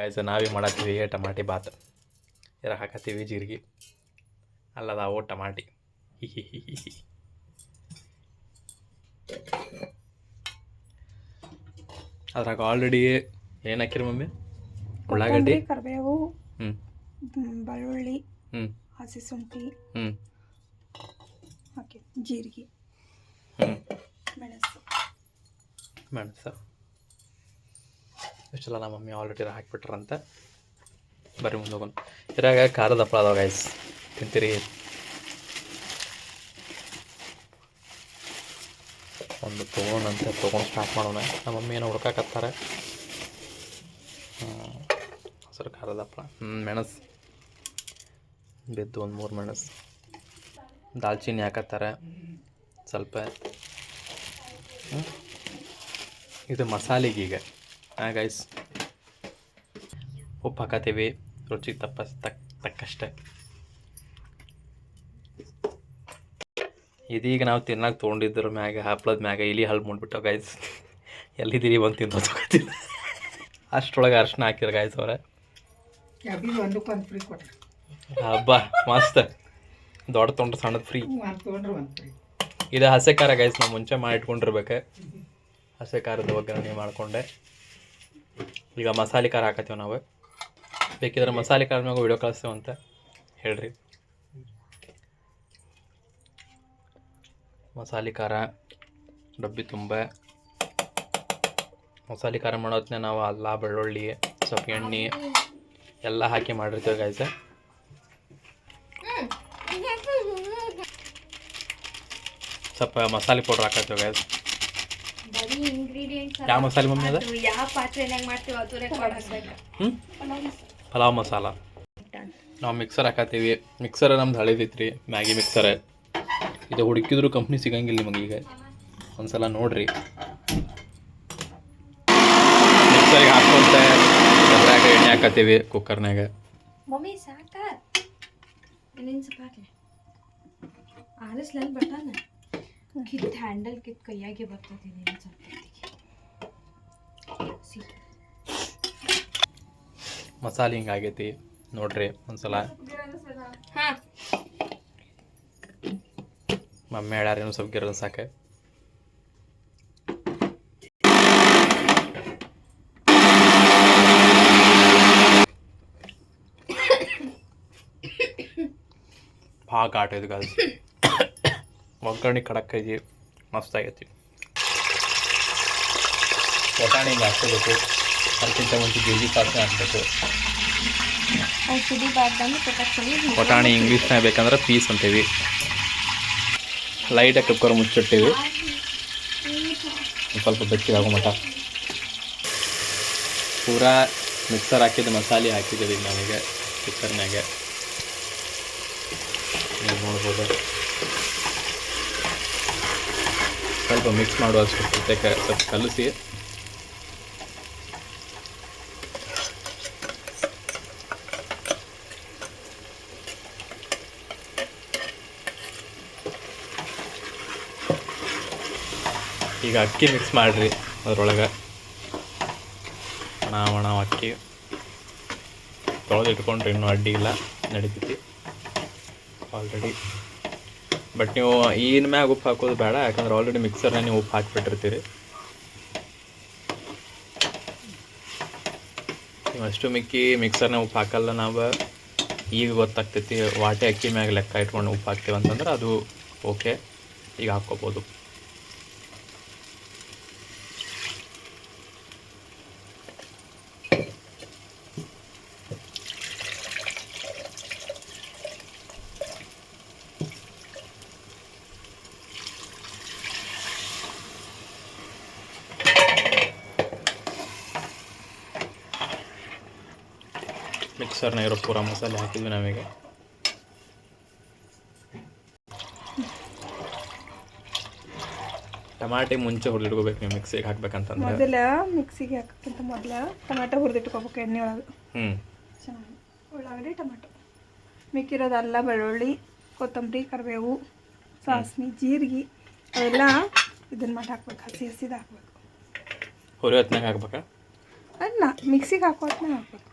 Guys ನಾವೇ ಮಾಡತ್ತೀವಿ tomato Baat. ಇದ್ರಾಗ ಹಾಕತ್ತೀವಿ ಜೀರಿಗೆ, ಅಲ್ಲದಾವು ಟಮಾಟಿ. ಅದ್ರಾಗ ಆಲ್ರೆಡಿ ಏನು ಹಾಕಿರಿ ಮಮ್ಮಿ? ಉಳ್ಳಾಗಡ್ಡಿ, ಕರಿಬೇವು, ಬೆಳ್ಳುಳ್ಳಿ, ಹಸಿ ಶುಂಠಿ ಹಾಕಿ, ಜೀರಿಗೆ, ಮೆಣಸು ಇಷ್ಟೆಲ್ಲ ನಮ್ಮ ಮಮ್ಮಿ ಆಲ್ರೆಡಿ ಹಾಕಿಬಿಟ್ರಂತೆ. ಬರ್ರಿ ಮುಂದೆ ಹೋಗೋಣ. ಇದ್ರಾಗ ಖಾರದ ಹಪ್ಪಳ ಅದಾವ ಗೈಸ್, ತಿಂತೀರಿ? ಒಂದು ತೊಗೊಂಡು ಸ್ಟಾರ್ಟ್ ಮಾಡೋಣ. ನಮ್ಮ ಮಮ್ಮಿ ಏನೋ ಹುಡ್ಕಾಕತ್ತಾರೆ. ಹಸಿರು ಖಾರದ ಹಪ್ಪಳ, ಮೆಣಸು ಬಿದ್ದು, ಒಂದು 3 ಮೆಣಸು, ದಾಲ್ಚಿನ್ನಿ ಹಾಕತ್ತಾರೆ ಸ್ವಲ್ಪ. ಇದು ಮಸಾಲೆಗೀಗ ಗೈಸ್. ಉಪ್ಪು ಹಾಕತ್ತೀವಿ ರುಚಿಗೆ ತಕ್ಕಷ್ಟೆ. ಇದೀಗ ನಾವು ತಿನ್ನಕ್ಕೆ ತೊಗೊಂಡಿದ್ರ ಮ್ಯಾಗ ಹಪ್ಳದ ಮ್ಯಾಗ ಇಲಿ ಹಲ್ಲು ಮುಂಡ್ಬಿಟ್ಟವು ಗೈಸ್. ಎಲ್ಲಿದ್ದೀರಿ ಬಂದು ತಿನ್ನೋದು ಗೊತ್ತಿಲ್ಲ. ಅಷ್ಟರೊಳಗೆ ಅರ್ಶಿನ ಹಾಕಿರ ಗೈಸ್ ಅವ್ರೆ. ಹಬ್ಬ ಮಸ್ತ್ ದೊಡ್ಡ ತೊಗೊಂಡ್ರೆ ಸಣ್ಣದು ಫ್ರೀ. ಇದು ಹಸೆ ಖಾರ ಗೈಸ್, ನಾವು ಮುಂಚೆ ಮಾಡಿಟ್ಕೊಂಡಿರ್ಬೇಕು. ಹಸೆ ಖಾರದ ಒಗ್ಗರಣೆ ಮಾಡಿಕೊಂಡೆ. ಈಗ ಮಸಾಲೆ ಖಾರ ಹಾಕತ್ತೀವಿ ನಾವು. ಬೇಕಿದ್ರೆ ಮಸಾಲೆ ಖಾರದ ಮ್ಯಾಗ ವಿಡಿಯೋ ಕಳಿಸ್ತೇವಂತ ಹೇಳ್ರಿ. ಮಸಾಲೆ ಖಾರ ಡಬ್ಬಿ ತುಂಬ. ಮಸಾಲೆ ಖಾರ ಮಾಡೋತ್ನೇ ನಾವು ಅಲ್ಲ, ಬೆಳ್ಳುಳ್ಳಿ, ಸ್ವಲ್ಪ ಎಣ್ಣೆ ಎಲ್ಲ ಹಾಕಿ ಮಾಡಿರ್ತೀವಿ ಗೈಸ್. ಸ್ವಲ್ಪ ಮಸಾಲೆ ಪೌಡ್ರ್ ಹಾಕತ್ತೀವಿ ಗೈಸ್. ಯಾವ ಮಸಾಲೆ ಮಮ್ಮಿ ಅದ? ಪಲಾವ್ ಮಸಾಲ. ನಾವು ಮಿಕ್ಸರ್ ಹಾಕತ್ತೀವಿ. ಮಿಕ್ಸರ್ ನಮ್ದು ಹಳೇದೈತ್ರಿ, ಮ್ಯಾಗಿ ಮಿಕ್ಸರ್. ಇದು ಹುಡುಕಿದ್ರು ಕಂಪ್ನಿ ಸಿಗಂಗಿಲ್ಲ ನಿಮಗೆ. ಈಗ ಒಂದ್ಸಲ ನೋಡ್ರಿ. ಮಿಕ್ಸರ್ಗೆ ಹಾಕೊಂತ ಅದ್ರಾಗ ಎಣ್ಣೆ ಹಾಕತ್ತೀವಿ ಕುಕ್ಕರ್ನಾಗ. ಹ್ಯಾಂಡಲ್ ಕಿತ್ ಕೈಯಾಗೆ ಬರ್ತದೆ. ಮಸಾಲೆ ಹಿಂಗಾಗೈತಿ ನೋಡ್ರಿ ಒಂದ್ಸಲ. ಮಮ್ಮಿ ಹೇಳ್ಯಾರೇನು ಸ್ವಲ್ಪ ಗಿರ ಸಾಕೆ. ಭಾಳ ಘಾಟ ಇದು ಗಾಲ್ಸ್. ಒಗ್ಗರಣೆ ಖಡಕ್ ಐತಿ, ಮಸ್ತ್ ಆಗೈತಿ. ಬಟಾಣಿ ಹಿಂಗೆ ಹಾಕ್ಕೋಬೇಕು. ಅದಕ್ಕಿಂತ ಮುಂಚೆ ಜೀರಿಗೆ ಸಾಸನೆ ಹಾಕ್ಬೇಕು. ಬಟಾಣಿ ಇಂಗ್ಲೀಷ್ನಾಗ ಬೇಕಂದ್ರೆ ಪೀಸ್ ಅಂತೀವಿ. ಲೈಟಾಗಿ ಕುಕ್ಕರ್ ಮುಚ್ಚಿಟ್ಟಿವಿ ಸ್ವಲ್ಪ ಬೆಚ್ಚಗಾಗೋ ಮಟ. ಪೂರಾ ಮಿಕ್ಸರ್ ಹಾಕಿದ ಮಸಾಲೆ ಹಾಕಿದ್ದೀವಿ ನಾವೀಗ ಕುಕ್ಕರ್ನಾಗ. ನೀವು ನೋಡ್ಬೋದು. ಸ್ವಲ್ಪ ಮಿಕ್ಸ್ ಮಾಡುವಷ್ಟು ಸ್ವಲ್ಪ ಕಲಸಿ ಈಗ ಅಕ್ಕಿ ಮಿಕ್ಸ್ ಮಾಡಿರಿ ಅದ್ರೊಳಗೆ. ಒಣ ಅಕ್ಕಿ ತೊಳೆದು ಇಟ್ಕೊಂಡ್ರೆ ಇನ್ನೂ ಅಡ್ಡಿ ಇಲ್ಲ, ನಡೀತೈತಿ ಆಲ್ರೆಡಿ. ಬಟ್ ನೀವು ಈನ ಮ್ಯಾಗ ಉಪ್ಪು ಹಾಕೋದು ಬೇಡ, ಯಾಕಂದ್ರೆ ಆಲ್ರೆಡಿ ಮಿಕ್ಸರ್ನ ನೀವು ಉಪ್ಪು ಹಾಕಿಬಿಟ್ಟಿರ್ತೀರಿ. ನೀವು ಅಷ್ಟು ಮಿಕ್ಸರ್ನ ಉಪ್ಪು ಹಾಕಲ್ಲ. ನಾವು ಈಗ ಗೊತ್ತಾಗ್ತೈತಿ ವಾಟೆ ಅಕ್ಕಿ ಮ್ಯಾಗ ಲೆಕ್ಕ ಇಟ್ಕೊಂಡು ಉಪ್ಪು ಹಾಕ್ತೀವಿ ಅಂತಂದ್ರೆ ಅದು ಓಕೆ, ಈಗ ಹಾಕ್ಕೋಬೋದು. ಮಿಕ್ಸರ್ನ ಇರೋ ಪೂರ ಮಸಾಲೆ ಹಾಕಿದ್ವಿ ನಾವೀಗ. ಟಮಾಟೆ ಮುಂಚೆ ಹುರಿದಿಟ್ಕೋಬೇಕು ನೀವು ಮಿಕ್ಸಿಗೆ ಹಾಕ್ಬೇಕಂತಂದ್ರೆ. ಮೊದಲ ಮಿಕ್ಸಿಗೆ ಹಾಕೋಕ್ಕಿಂತ ಮೊದಲ ಟೊಮೆಟೊ ಹುರಿದಿಟ್ಕೋಬೇಕು ಎಣ್ಣೆ ಒಳಗೆ. ಚೆನ್ನಾಗಿ ಉಳ್ಳಾಗಡ್ಡಿ ಟೊಮೆಟೊ ಮಿಕ್ಕಿರೋದು ಅಲ್ಲ, ಬೆಳ್ಳುಳ್ಳಿ, ಕೊತ್ತಂಬರಿ, ಕರಿಬೇವು, ಸಾಸ್ಮಿ, ಜೀರಿಗೆ ಅವೆಲ್ಲ ಇದನ್ನ ಮಾಡಿ ಹಾಕ್ಬೇಕು. ಹಸಿದು ಹಾಕ್ಬೇಕು. ಹುರಿ ಹೊತ್ನಾಗ ಹಾಕ್ಬೇಕಾ? ಅಲ್ಲ, ಮಿಕ್ಸಿಗೆ ಹಾಕೋ ಹೊತ್ನಾಗ ಹಾಕ್ಬೇಕು.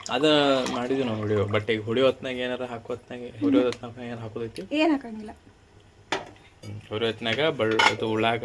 ಅದು ಮಾಡಿದ್ವಿ ನಾವು ಹೊಡಿಯೋ ಬಟ್ ಈಗ ಹೊಡಿಯೋ ಹೊತ್ನಾಗ ಏನಾರ ಹಾಕೋ ಹೊತ್ನಾಗ ಹೊಡಿಯೋ ಹೊತ್ನಾಗ ಏನಾರು ಹಾಕೋದೈತಿ ಏನು ಹಾಕಂಗಿಲ್ಲ. ಹೊಡಿಯೋ ಹೊತ್ನಾಗ ಅದು ಉಳ್ಳಾಗ